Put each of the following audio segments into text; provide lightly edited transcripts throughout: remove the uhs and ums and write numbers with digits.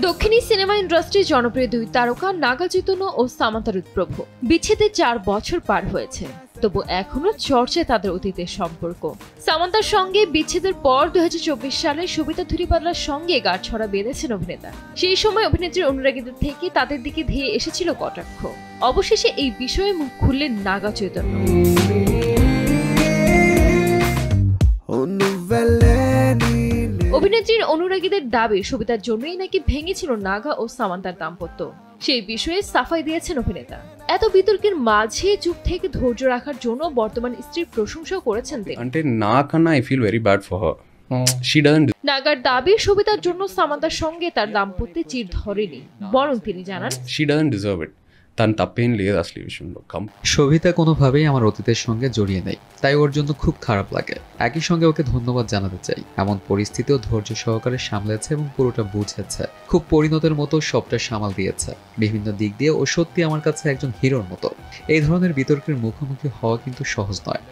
দক্ষিণী সিনেমা ইন্ডাস্ট্রির জনপ্রিয় দুই তারকা নাগা চৈতন্য ও সামান্তা রুৎপ্রভু বিচ্ছেদের 4 বছর পার হয়েছে, তবু এখনো চর্চায় তাদের অতীতের সম্পর্ক। সামান্তার সঙ্গে বিচ্ছেদের পর 2024 সালে সবিতা ধুলিপালার সঙ্গে গাঁটছড়া বেঁধেছেন অভিনেতা। সেই সময় অভিনেত্রীর অনুরাগীদের থেকে তাদের দিকে ধেয়ে এসেছিল কটাক্ষ। অবশেষে এই বিষয়ে মুখ খুললেন নাগা চৈতন্য। অভিনেত্রীর অনুরাগীদের দাবি সবিতার জন্যই নাকি ভেঙেছিল নাগা ও সামান্তার দাম্পত্য। সেই বিষয়ে সাফাই দিয়েছেন অভিনেতা। এত বিতর্কের মাঝে চুপ থেকে ধৈর্য রাখার জন্য বর্তমান স্ত্রীর প্রশংসা করেছেন তিনি। নাগার দাবি সবিতার জন্য সামান্তার সঙ্গে তার দাম্পত্যে চির ধরেনি, বরং তিনি জানান সবিতা কোনোভাবেই আমার অতীতের সঙ্গে জড়িয়ে নেই, তাই ওর জন্য খুব খারাপ লাগে। একই সঙ্গে ওকে ধন্যবাদ জানাতে চাই। এমন পরিস্থিতিও ধৈর্য সহকারে সামলেছে এবং পুরোটা বুঝেছে। খুব পরিণতের মতো সবটা সামাল দিয়েছে। বিভিন্ন দিক দিয়ে ও সত্যি আমার কাছে একজন হিরোর মতো। এই ধরনের বিতর্কের মুখোমুখি হওয়া কিন্তু সহজ নয়।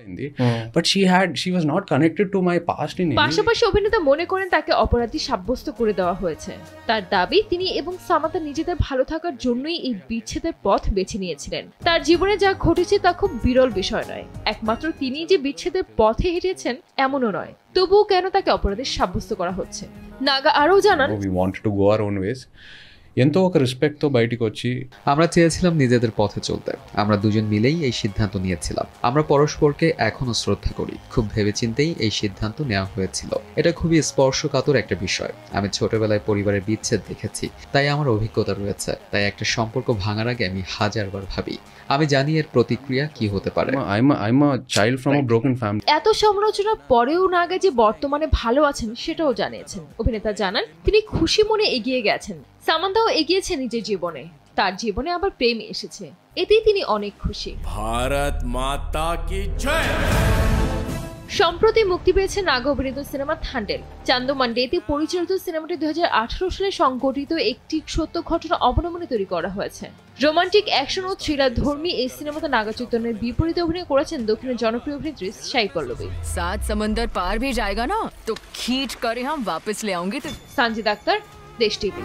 পাশাপাশি অভিনেতা মনে করেন তাকে অপরাধী সাব্যস্ত করে দেওয়া হয়েছে। তার দাবি তিনি এবং সামান্তা নিজেদের ভালো থাকার জন্যই এই বিচ্ছেদের পথ বেছে নিয়েছিলেন। তার জীবনে যা ঘটেছে তা খুব বিরল বিষয় নয়। একমাত্র তিনি যে বিচ্ছেদের পথে হেঁটেছেন এমনও নয়। তবুও কেন তাকে অপরাধী সাব্যস্ত করা হচ্ছে? নাগা আরও জানান, আমরা চেয়েছিলাম নিজেদের পথে চলতে। আমরা দুজন মিলেই এই সিদ্ধান্ত নিয়েছিলাম। আমরা পরস্পরকে এখনো শ্রদ্ধা করি। খুব ভেবেচিন্তেই এই সিদ্ধান্ত নেওয়া হয়েছিল। এটা খুবই স্পর্শকাতর একটা বিষয়। আমি ছোটবেলায় পরিবারের বিচ্ছেদ দেখেছি, তাই আমার অভিজ্ঞতা রয়েছে। তাই একটা সম্পর্ক ভাঙার আগে আমি হাজারবার ভাবি। আমি জানি এর প্রতিক্রিয়া কি হতে পারে। এত সমালোচনার পরেও নাগা যে বর্তমানে ভালো আছেন সেটাও জানিয়েছেন। অভিনেতা জানান তিনি খুশি মনে এগিয়ে গেছেন। সামান্তাও এগিয়েছে নিজের জীবনে। তার জীবনে আবার প্রেম এসেছে, এতেই তিনি অনেক খুশি। ভারত মাতা কি জয়। সম্প্রতি মুক্তি পেয়েছে নাগা অভিনীত সিনেমা থান্ডেল। চান্দু মান্ডেতে পরিচালিত সিনেমাটি 2018 সালে সংঘটিত একটি সত্য ঘটনা অবলম্বনে তৈরি করা হয়েছে। রোমান্টিক, অ্যাকশন ও থ্রিলার ধর্মী এই সিনেমাতে নাগা চৈতন্যের বিপরীতে অভিনয় করেছেন দক্ষিণের জনপ্রিয় অভিনেত্রী সাই পল্লবী। सात समंदर पार भी जाएगा ना तो खींच कर हम वापस ले आऊंगी। সানজিদ আক্তার, দেশ টিভি।